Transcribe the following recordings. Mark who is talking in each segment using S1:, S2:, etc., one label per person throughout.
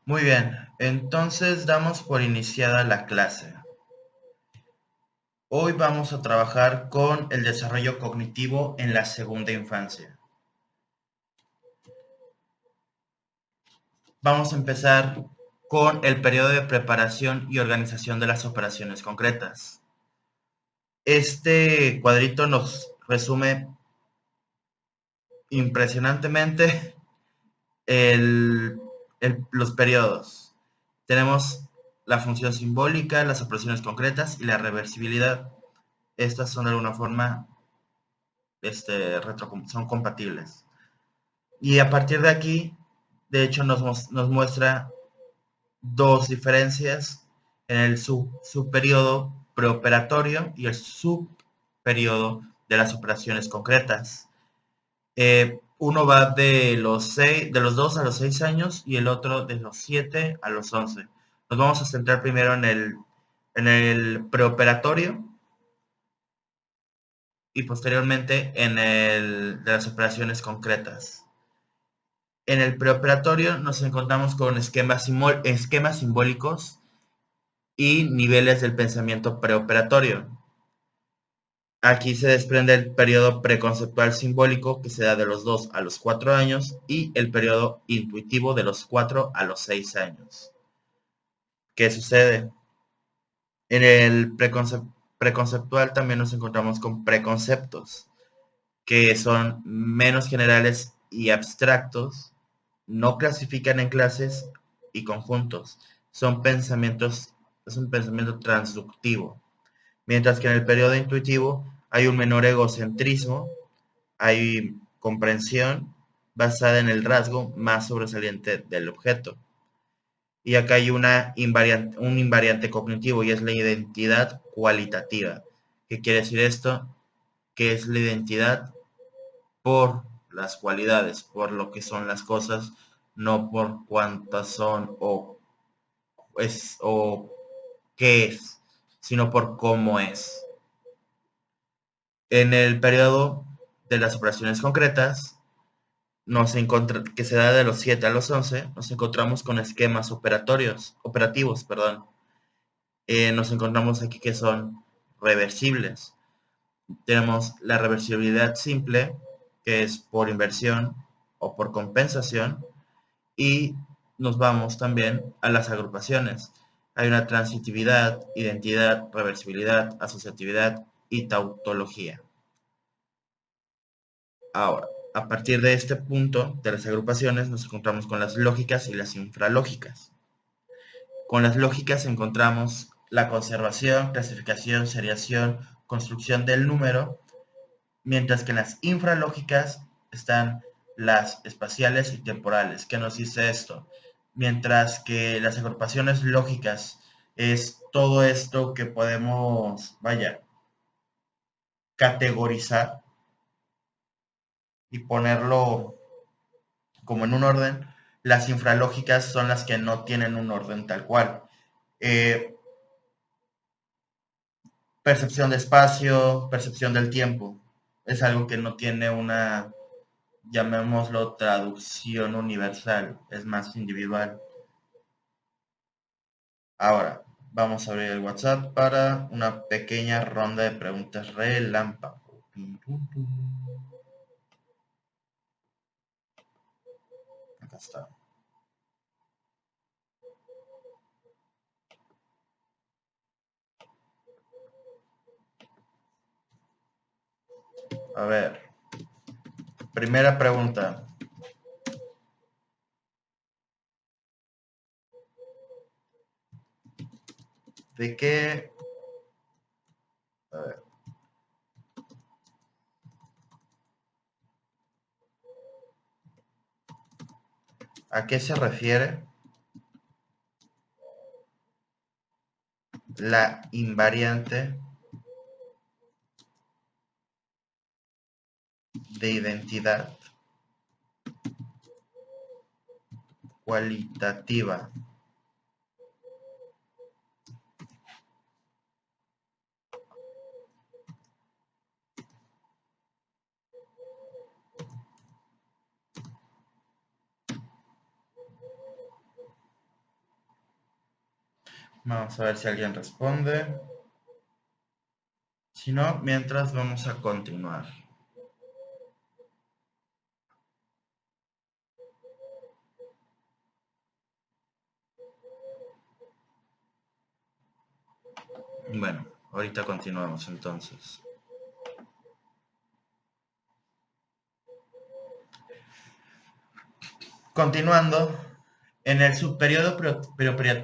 S1: Muy bien, entonces damos por iniciada la clase. Hoy vamos a trabajar con el desarrollo cognitivo en la segunda infancia. Vamos a empezar con el periodo de preparación y organización de las operaciones concretas. Este cuadrito nos resume impresionantemente los periodos. Tenemos la función simbólica, las operaciones concretas y la reversibilidad. Estas son de alguna forma son compatibles. Y a partir de aquí, de hecho, nos muestra dos diferencias en el subperiodo preoperatorio y el subperiodo de las operaciones concretas. Uno va de los 2 a los 6 años y el otro de los 7 a los 11. Nos vamos a centrar primero en el preoperatorio y posteriormente en el de las operaciones concretas. En el preoperatorio nos encontramos con esquemas simbólicos y niveles del pensamiento preoperatorio. Aquí se desprende el periodo preconceptual simbólico, que se da de los 2 a los 4 años, y el periodo intuitivo de los 4 a los 6 años. ¿Qué sucede? En el preconceptual también nos encontramos con preconceptos, que son menos generales y abstractos, no clasifican en clases y conjuntos, es un pensamiento transductivo. Mientras que en el periodo intuitivo hay un menor egocentrismo, hay comprensión basada en el rasgo más sobresaliente del objeto. Y acá hay un invariante cognitivo y es la identidad cualitativa. ¿Qué quiere decir esto? Que es la identidad por las cualidades, por lo que son las cosas, no por cuántas son o qué es, sino por cómo es. En el periodo de las operaciones concretas, que se da de los 7 a los 11, nos encontramos con esquemas operativos. Nos encontramos aquí que son reversibles. Tenemos la reversibilidad simple, que es por inversión o por compensación, y nos vamos también a las agrupaciones. Hay una transitividad, identidad, reversibilidad, asociatividad y tautología. Ahora, a partir de este punto de las agrupaciones nos encontramos con las lógicas y las infralógicas. Con las lógicas encontramos la conservación, clasificación, seriación, construcción del número, mientras que en las infralógicas están las espaciales y temporales. ¿Qué nos dice esto? Mientras que las agrupaciones lógicas es todo esto que podemos, categorizar y ponerlo como en un orden, las infralógicas son las que no tienen un orden tal cual. Eh, Percepción de espacio, percepción del tiempo, es algo que no tiene una, llamémoslo, traducción universal, es más individual. Ahora, vamos a abrir el WhatsApp para una pequeña ronda de preguntas relámpago. Acá está. A ver, primera pregunta. ¿De qué? A ver. ¿A qué se refiere la invariante de identidad cualitativa? Vamos a ver si alguien responde. Si no, mientras vamos a continuar. Bueno, ahorita continuamos entonces. Continuando, en el subperiodo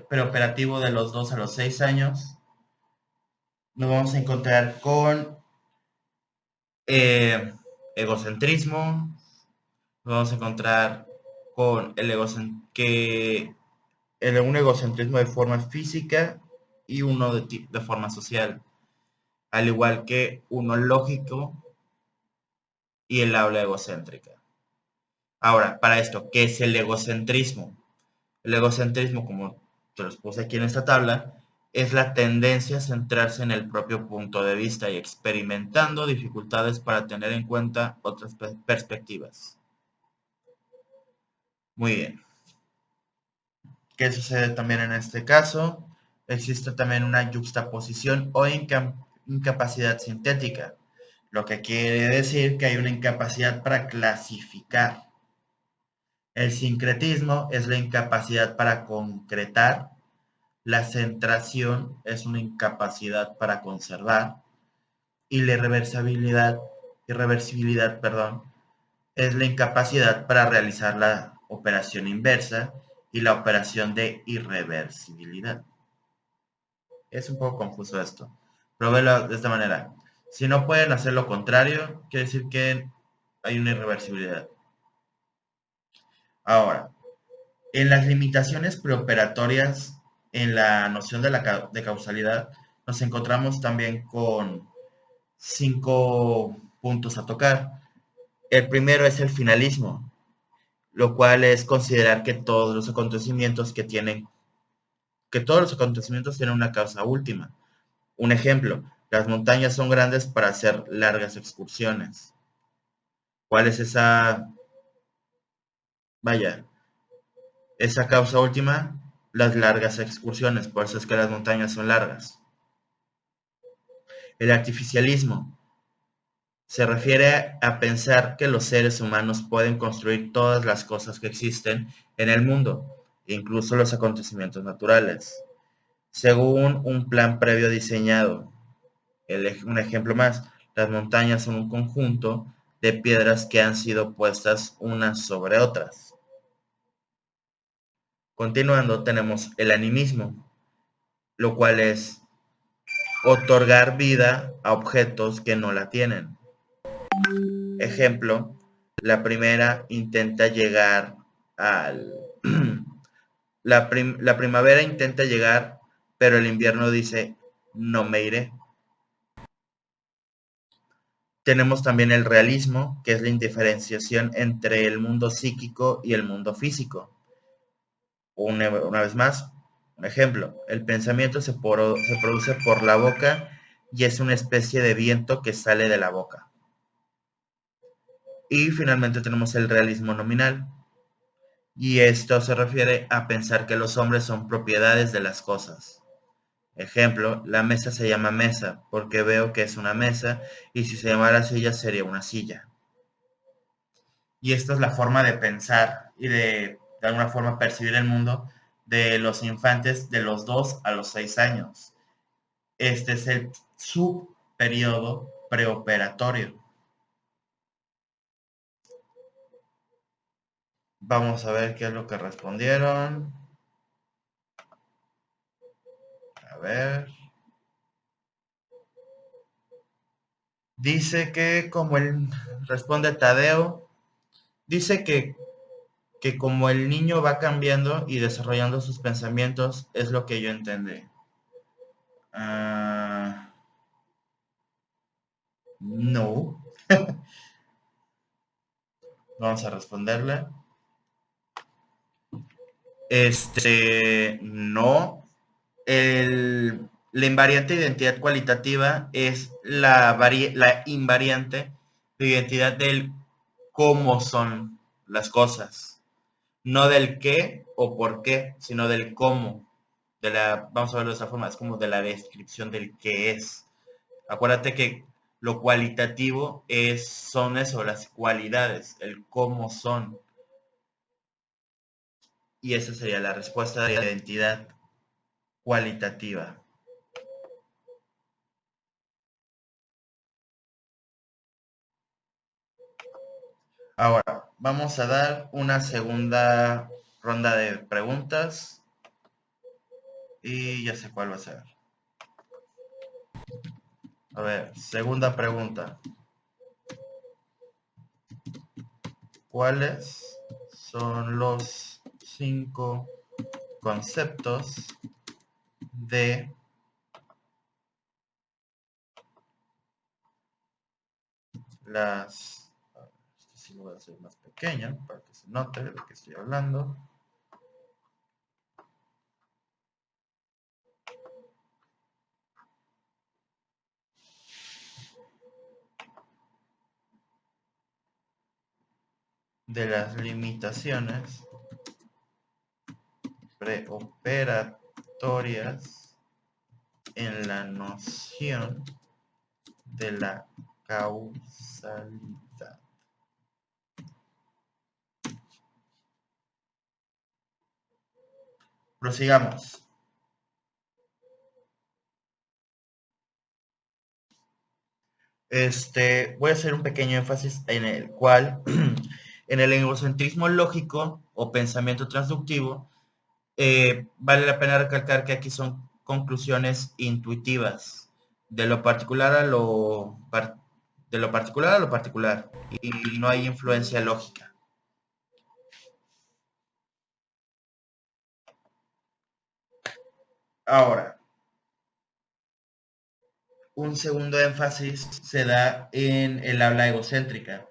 S1: preoperativo de los 2 a los 6 años, nos vamos a encontrar con egocentrismo, nos vamos a encontrar con un egocentrismo de forma física y uno de forma social, al igual que uno lógico y el habla egocéntrica. Ahora, para esto, ¿qué es el egocentrismo? El egocentrismo, como te los puse aquí en esta tabla, es la tendencia a centrarse en el propio punto de vista y experimentando dificultades para tener en cuenta otras perspectivas. Muy bien. ¿Qué sucede también en este caso? Existe también una yuxtaposición o incapacidad sintética, lo que quiere decir que hay una incapacidad para clasificar. El sincretismo es la incapacidad para concretar, la centración es una incapacidad para conservar y la irreversibilidad, es la incapacidad para realizar la operación inversa y la operación de irreversibilidad. Es un poco confuso esto, pero velo de esta manera. Si no pueden hacer lo contrario, quiere decir que hay una irreversibilidad. Ahora, en las limitaciones preoperatorias, en la noción de causalidad, nos encontramos también con 5 puntos a tocar. El primero es el finalismo, lo cual es considerar que todos los acontecimientos tienen una causa última. Un ejemplo, las montañas son grandes para hacer largas excursiones. ¿Cuál es esa causa última? Las largas excursiones, por eso es que las montañas son largas. El artificialismo se refiere a pensar que los seres humanos pueden construir todas las cosas que existen en el mundo, incluso los acontecimientos naturales, según un plan previo diseñado. Un ejemplo más, las montañas son un conjunto de piedras que han sido puestas unas sobre otras. Continuando, tenemos el animismo, lo cual es otorgar vida a objetos que no la tienen. Ejemplo, la primera intenta llegar al... la primavera intenta llegar, pero el invierno dice, no me iré. Tenemos también el realismo, que es la indiferenciación entre el mundo psíquico y el mundo físico. Una vez más, un ejemplo, el pensamiento se produce por la boca y es una especie de viento que sale de la boca. Y finalmente tenemos el realismo nominal, y esto se refiere a pensar que los hombres son propiedades de las cosas. Ejemplo, la mesa se llama mesa porque veo que es una mesa y si se llamara silla sería una silla. Y esta es la forma de pensar y de alguna forma percibir el mundo de los infantes de los 2 a los 6 años. Este es el subperiodo preoperatorio. Vamos a ver qué es lo que respondieron. A ver. Dice que responde Tadeo, dice que como el niño va cambiando y desarrollando sus pensamientos, es lo que yo entendí. No. Vamos a responderle. No. La invariante de identidad cualitativa es la invariante de identidad del cómo son las cosas. No del qué o por qué, sino del cómo. vamos a verlo de esta forma, es como de la descripción del qué es. Acuérdate que lo cualitativo son eso, las cualidades, el cómo son. Y esa sería la respuesta de la identidad cualitativa. Ahora, vamos a dar una segunda ronda de preguntas. Y ya sé cuál va a ser. A ver, segunda pregunta. ¿Cuáles son los 5 conceptos de las... Esto sí lo voy a hacer más pequeño para que se note de qué estoy hablando. De las limitaciones preoperatorias en la noción de la causalidad. Prosigamos. Voy a hacer un pequeño énfasis en el cual, en el egocentrismo lógico o pensamiento transductivo, vale la pena recalcar que aquí son conclusiones intuitivas, de lo particular a lo particular, y no hay influencia lógica. Ahora, un segundo énfasis se da en el habla egocéntrica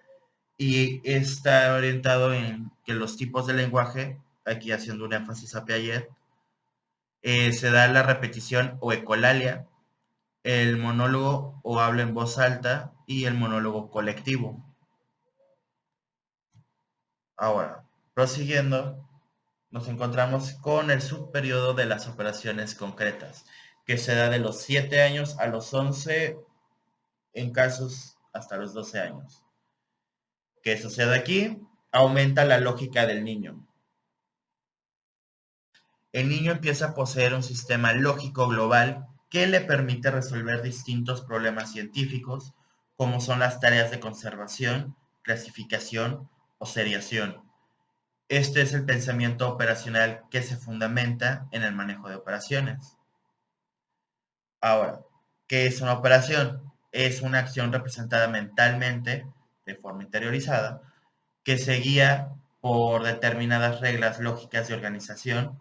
S1: y está orientado en que los tipos de lenguaje, aquí haciendo un énfasis a Piaget, se da la repetición o ecolalia, el monólogo o habla en voz alta y el monólogo colectivo. Ahora, prosiguiendo, nos encontramos con el subperiodo de las operaciones concretas, que se da de los 7 años a los 11, en casos hasta los 12 años. ¿Qué sucede aquí? Aumenta la lógica del niño. El niño empieza a poseer un sistema lógico global que le permite resolver distintos problemas científicos, como son las tareas de conservación, clasificación o seriación. Este es el pensamiento operacional que se fundamenta en el manejo de operaciones. Ahora, ¿qué es una operación? Es una acción representada mentalmente, de forma interiorizada, que se guía por determinadas reglas lógicas de organización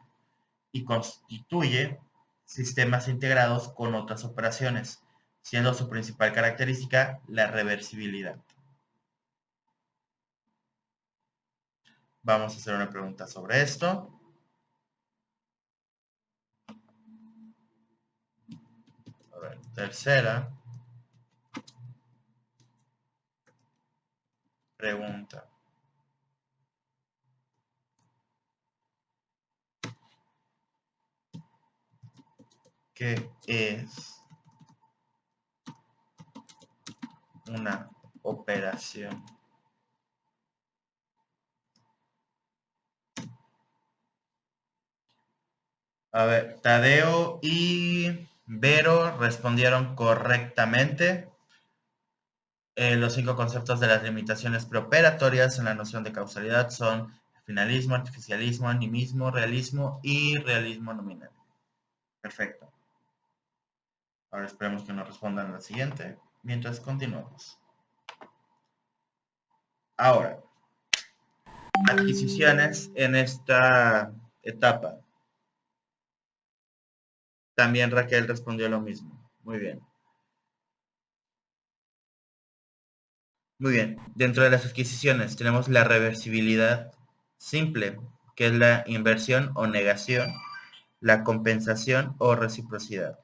S1: y constituye sistemas integrados con otras operaciones, siendo su principal característica la reversibilidad. Vamos a hacer una pregunta sobre esto. A ver, tercera pregunta. ¿Qué es una operación? A ver, Tadeo y Vero respondieron correctamente. Los 5 conceptos de las limitaciones preoperatorias en la noción de causalidad son finalismo, artificialismo, animismo, realismo y realismo nominal. Perfecto. Ahora esperemos que nos respondan a la siguiente, mientras continuamos. Ahora, adquisiciones en esta etapa. También Raquel respondió lo mismo. Muy bien. Muy bien. Dentro de las adquisiciones tenemos la reversibilidad simple, que es la inversión o negación, la compensación o reciprocidad.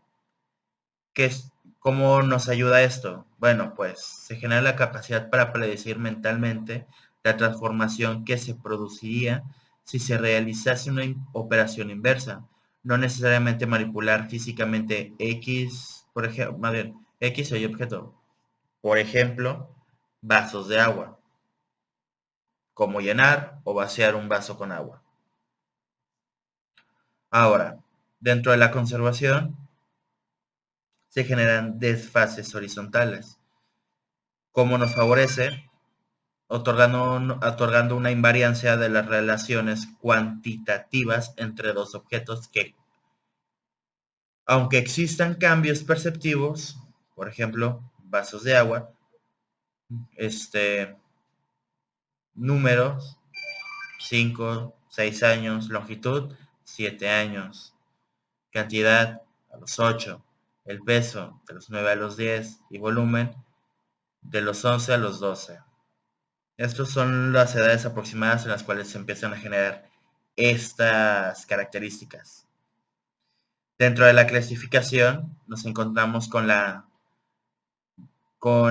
S1: ¿Cómo nos ayuda esto? Bueno, pues se genera la capacidad para predecir mentalmente la transformación que se produciría si se realizase una operación inversa. no necesariamente manipular físicamente X, por ejemplo, más bien, X o Y objeto. Por ejemplo, vasos de agua, como llenar o vaciar un vaso con agua. Ahora, dentro de la conservación se generan desfases horizontales. ¿Cómo nos favorece? Otorgando una invariancia de las relaciones cuantitativas entre dos objetos que, aunque existan cambios perceptivos, por ejemplo, vasos de agua, números, 5, 6 años, longitud, 7 años, cantidad, a los 8, el peso, de los 9 a los 10, y volumen, de los 11 a los 12. Estas son las edades aproximadas en las cuales se empiezan a generar estas características. Dentro de la clasificación nos encontramos con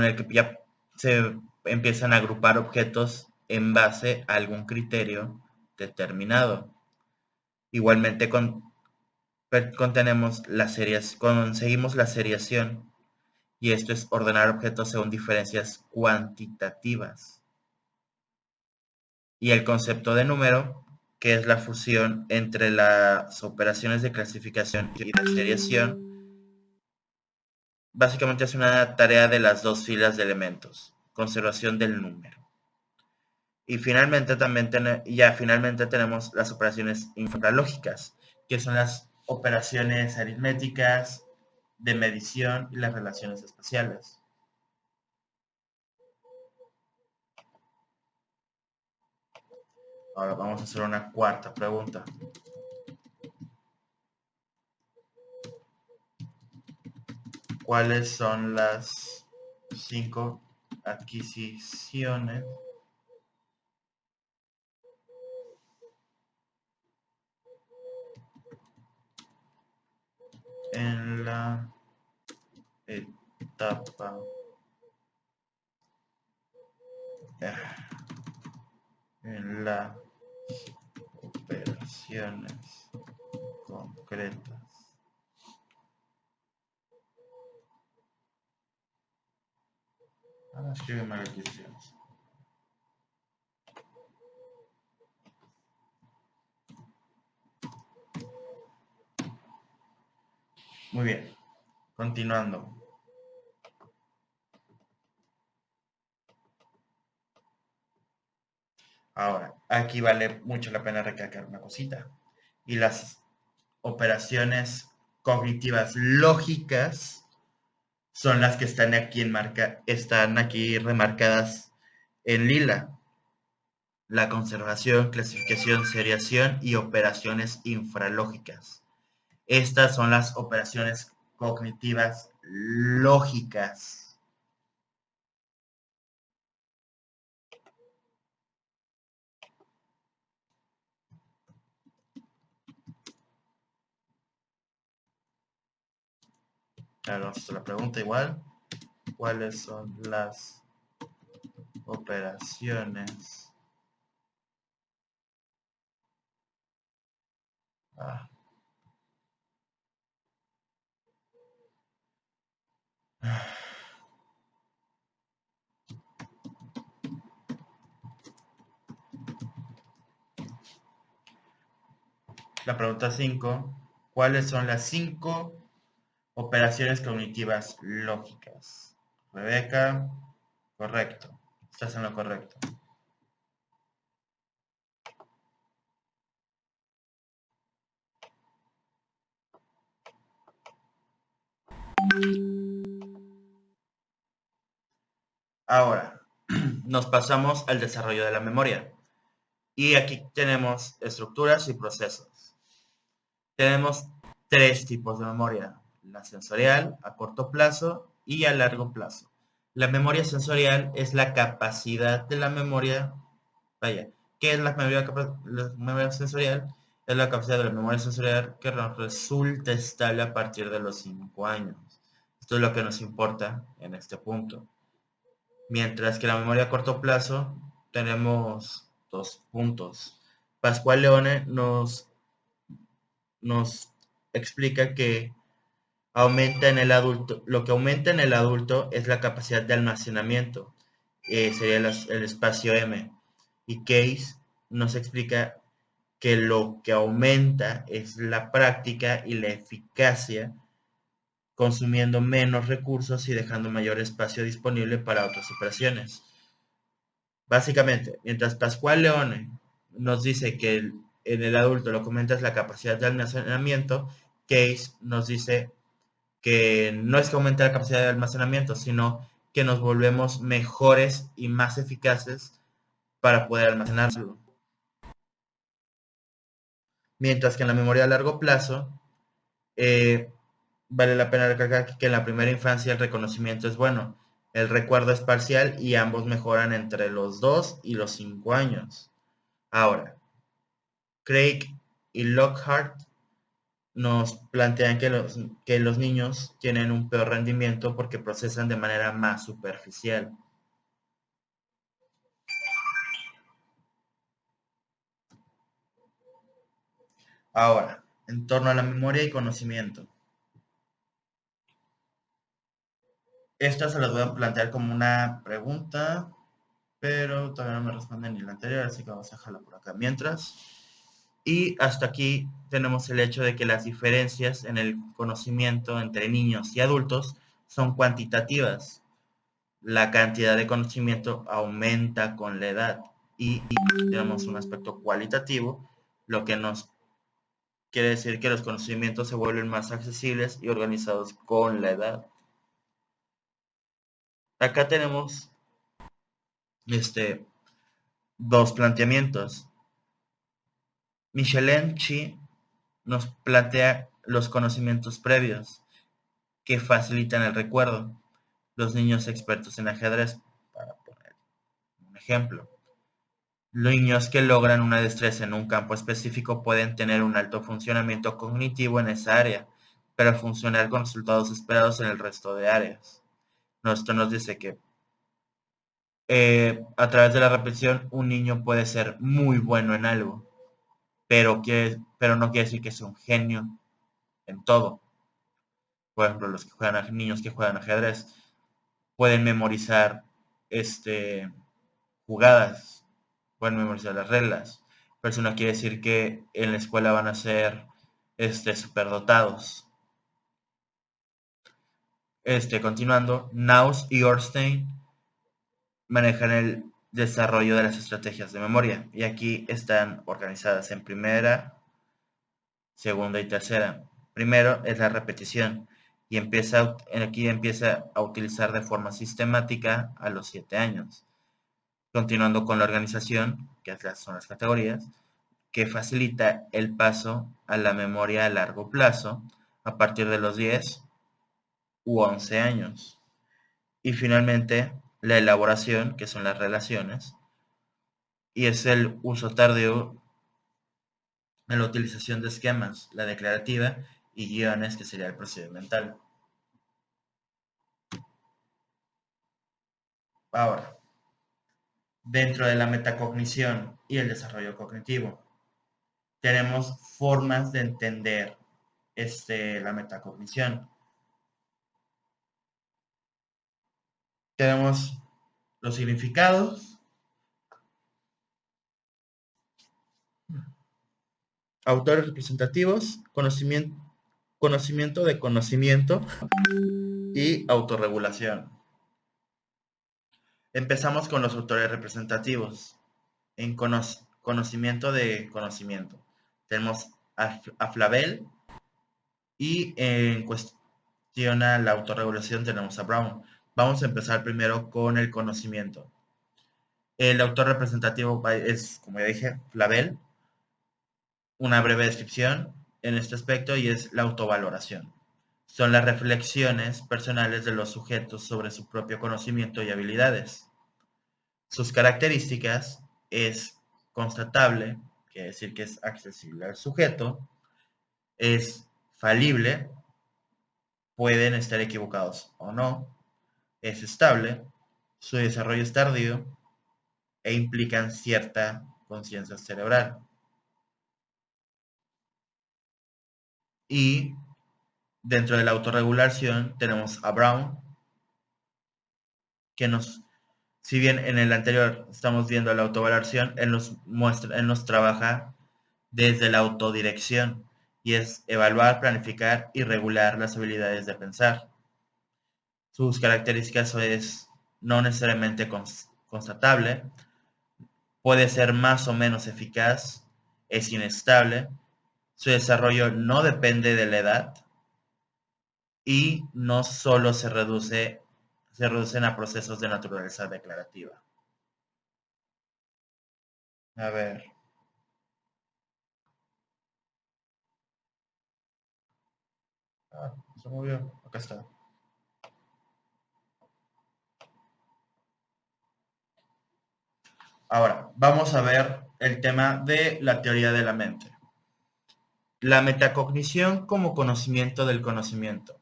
S1: el que ya se empiezan a agrupar objetos en base a algún criterio determinado. Igualmente conseguimos la seriación, y esto es ordenar objetos según diferencias cuantitativas. Y el concepto de número, que es la fusión entre las operaciones de clasificación y de seriación, básicamente es una tarea de las dos filas de elementos, conservación del número. Y finalmente finalmente tenemos las operaciones infralógicas, que son las operaciones aritméticas, de medición y las relaciones espaciales. Ahora vamos a hacer una cuarta pregunta. ¿Cuáles son las 5 adquisiciones en la etapa en las operaciones concretas? Escribe mal adquisiciones. Muy bien, continuando. Ahora, aquí vale mucho la pena recalcar una cosita. Y las operaciones cognitivas lógicas son las que están aquí remarcadas en lila. La conservación, clasificación, seriación y operaciones infralógicas. Estas son las operaciones cognitivas lógicas. Claro, vamos a hacer la pregunta igual. ¿Cuáles son las operaciones La pregunta 5. ¿Cuáles son las 5 operaciones cognitivas lógicas? Rebeca, correcto. Estás en lo correcto. Ahora, nos pasamos al desarrollo de la memoria. Y aquí tenemos estructuras y procesos. Tenemos 3 tipos de memoria: la sensorial, a corto plazo y a largo plazo. La memoria sensorial es la capacidad de la memoria, ¿qué es la memoria sensorial? Es la capacidad de la memoria sensorial que nos resulta estable a partir de los 5 años. Esto es lo que nos importa en este punto. Mientras que la memoria a corto plazo tenemos 2 puntos. Pascual Leone nos explica que aumenta en el adulto, lo que aumenta en el adulto es la capacidad de almacenamiento, sería el espacio M. Y Case nos explica que lo que aumenta es la práctica y la eficacia, consumiendo menos recursos y dejando mayor espacio disponible para otras operaciones. Básicamente, mientras Pascual Leone nos dice que en el adulto lo que aumenta es la capacidad de almacenamiento, Case nos dice que no es que aumente la capacidad de almacenamiento, sino que nos volvemos mejores y más eficaces para poder almacenarlo. Mientras que en la memoria a largo plazo, vale la pena recalcar que en la primera infancia el reconocimiento es bueno, el recuerdo es parcial y ambos mejoran entre los 2 y los 5 años. Ahora, Craig y Lockhart nos plantean que los niños tienen un peor rendimiento porque procesan de manera más superficial. Ahora, en torno a la memoria y conocimiento. Esta se las voy a plantear como una pregunta, pero todavía no me responden ni la anterior, así que vamos a dejarla por acá mientras. Y hasta aquí tenemos el hecho de que las diferencias en el conocimiento entre niños y adultos son cuantitativas. La cantidad de conocimiento aumenta con la edad y tenemos un aspecto cualitativo, lo que nos quiere decir que los conocimientos se vuelven más accesibles y organizados con la edad. Acá tenemos dos planteamientos. Michelin Chi nos plantea los conocimientos previos que facilitan el recuerdo. Los niños expertos en ajedrez, para poner un ejemplo. Los niños que logran una destreza en un campo específico pueden tener un alto funcionamiento cognitivo en esa área, pero funcionar con resultados esperados en el resto de áreas. Esto nos dice que a través de la repetición un niño puede ser muy bueno en algo, pero no quiere decir que sea un genio en todo. Por ejemplo, niños que juegan ajedrez pueden memorizar jugadas, pueden memorizar las reglas, pero eso no quiere decir que en la escuela van a ser superdotados. Continuando, Naus y Orstein manejan el desarrollo de las estrategias de memoria y aquí están organizadas en primera, segunda y tercera. Primero es la repetición y aquí empieza a utilizar de forma sistemática a los 7 años. Continuando con la organización, que son las categorías, que facilita el paso a la memoria a largo plazo a partir de los 10 u 11 años. Y finalmente, la elaboración, que son las relaciones, y es el uso tardío en la utilización de esquemas, la declarativa y guiones, que sería el procedimental. Ahora, dentro de la metacognición y el desarrollo cognitivo, tenemos formas de entender la metacognición. Tenemos los significados, autores representativos, conocimiento de conocimiento y autorregulación. Empezamos con los autores representativos. En conocimiento de conocimiento tenemos a Flavel y en cuestión a la autorregulación tenemos a Brown. Vamos a empezar primero con el conocimiento. El autor representativo es, como ya dije, Flavel. Una breve descripción en este aspecto y es la autovaloración. Son las reflexiones personales de los sujetos sobre su propio conocimiento y habilidades. Sus características es constatable, quiere decir que es accesible al sujeto, es falible, pueden estar equivocados o no, es estable, su desarrollo es tardío e implican cierta conciencia cerebral. Y dentro de la autorregulación tenemos a Brown, que si bien en el anterior estamos viendo la autovaloración, él nos trabaja desde la autodirección, y es evaluar, planificar y regular las habilidades de pensar. Sus características es no necesariamente constatable, puede ser más o menos eficaz, es inestable, su desarrollo no depende de la edad y no solo se reducen a procesos de naturaleza declarativa. A ver. Se movió. Acá está. Ahora, vamos a ver el tema de la teoría de la mente. La metacognición como conocimiento del conocimiento.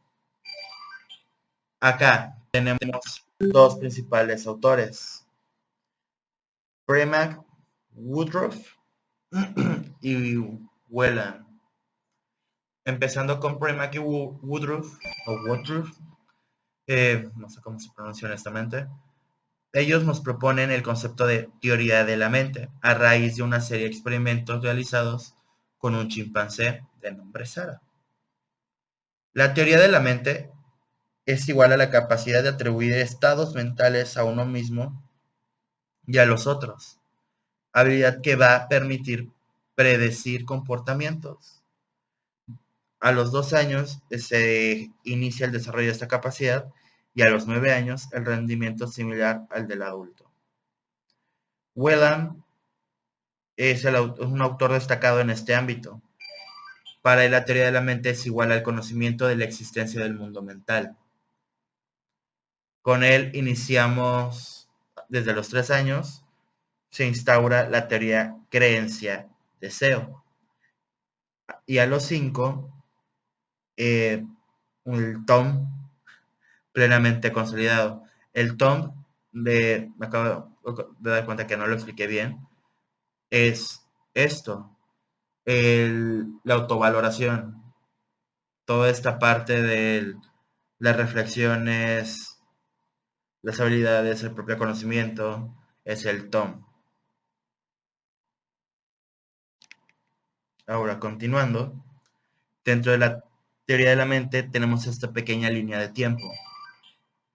S1: Acá tenemos dos principales autores, Premack, Woodruff y Whelan. Empezando con Premack y Woodruff, no sé cómo se pronuncia honestamente. Ellos nos proponen el concepto de teoría de la mente a raíz de una serie de experimentos realizados con un chimpancé de nombre Sara. La teoría de la mente es igual a la capacidad de atribuir estados mentales a uno mismo y a los otros, habilidad que va a permitir predecir comportamientos. A los 2 años se inicia el desarrollo de esta capacidad y a los 9 años el rendimiento es similar al del adulto. Whelan es un autor destacado en este ámbito. Para él, la teoría de la mente es igual al conocimiento de la existencia del mundo mental. Con él iniciamos desde los 3 años, se instaura la teoría creencia-deseo. Y a los 5, el TOM plenamente consolidado. El TOM, me acabo de dar cuenta que no lo expliqué bien, es esto, la autovaloración, toda esta parte de las reflexiones, las habilidades, el propio conocimiento, es el TOM. Ahora, continuando, dentro de la teoría de la mente tenemos esta pequeña línea de tiempo,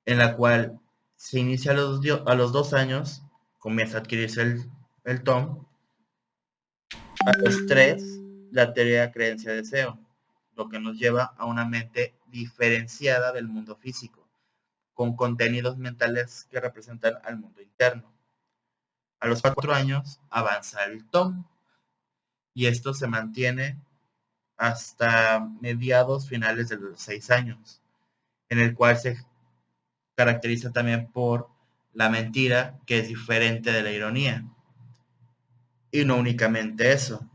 S1: en la cual se inicia a los 2 años, comienza a adquirirse el TOM, a los 3, la teoría creencia-deseo, lo que nos lleva a una mente diferenciada del mundo físico, con contenidos mentales que representan al mundo interno. A los 4 años avanza el TOM, y esto se mantiene hasta mediados finales de los 6 años, en el cual se caracteriza también por la mentira, que es diferente de la ironía. Y no únicamente eso.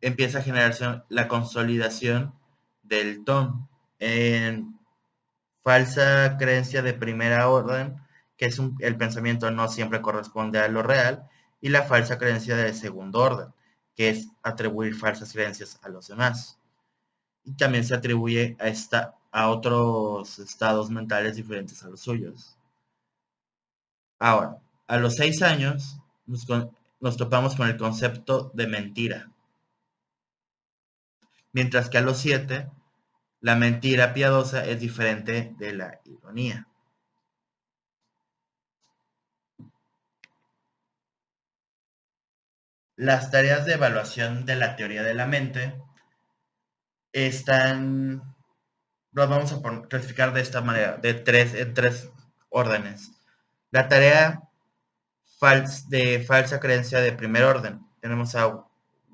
S1: Empieza a generarse la consolidación del TOM en falsa creencia de primera orden, que es el pensamiento no siempre corresponde a lo real, y la falsa creencia de segundo orden, que es atribuir falsas creencias a los demás. Y también se atribuye a otros estados mentales diferentes a los suyos. Ahora, a los 6 años nos topamos con el concepto de mentira, mientras que a los 7 la mentira piadosa es diferente de la ironía. Las tareas de evaluación de la teoría de la mente las vamos a clasificar de esta manera, en tres órdenes. La tarea de falsa creencia de primer orden. Tenemos a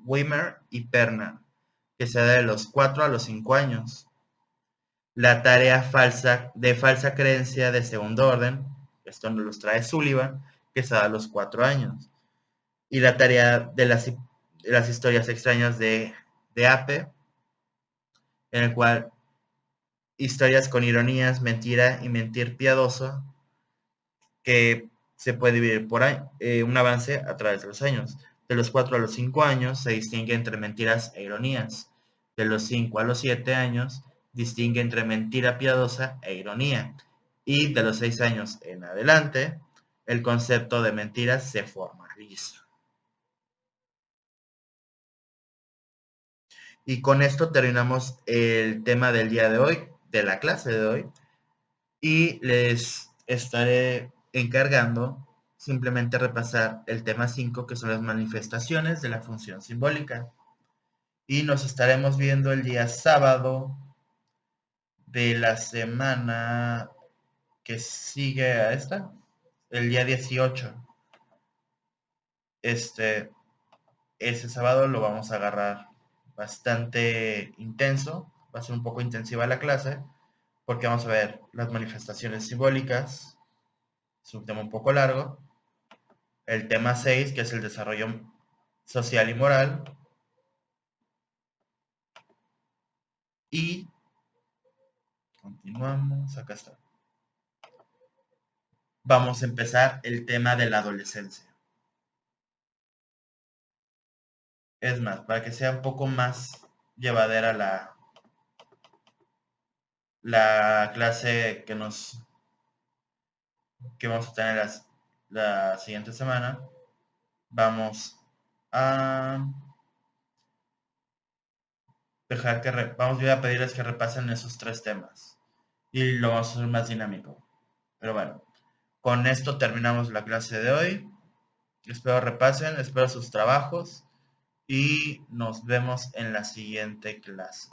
S1: Weimer y Perna, que se da de los 4 a los 5 años. La tarea de falsa creencia de segundo orden, esto nos los trae Sullivan, que se da a los 4 años. Y la tarea de las historias extrañas de Ape, en el cual historias con ironías, mentira y mentir piadoso, que se puede dividir por un avance a través de los años. De los 4 a los 5 años se distingue entre mentiras e ironías. De los 5 a los 7 años distingue entre mentira piadosa e ironía. Y de los 6 años en adelante, el concepto de mentiras se formaliza. Y con esto terminamos el tema del día de hoy, de la clase de hoy, y les estaré encargando simplemente repasar el tema 5, que son las manifestaciones de la función simbólica. Y nos estaremos viendo el día sábado de la semana que sigue a esta, el día 18. Ese sábado lo vamos a agarrar bastante intenso, va a ser un poco intensiva la clase, porque vamos a ver las manifestaciones simbólicas, es un tema un poco largo, el tema 6, que es el desarrollo social y moral, y continuamos, acá está. Vamos a empezar el tema de la adolescencia. Es más, para que sea un poco más llevadera la clase que vamos a tener la siguiente semana, vamos a voy a pedirles que repasen esos 3 temas y lo vamos a hacer más dinámico. Pero bueno, con esto terminamos la clase de hoy. Espero repasen, espero sus trabajos y nos vemos en la siguiente clase.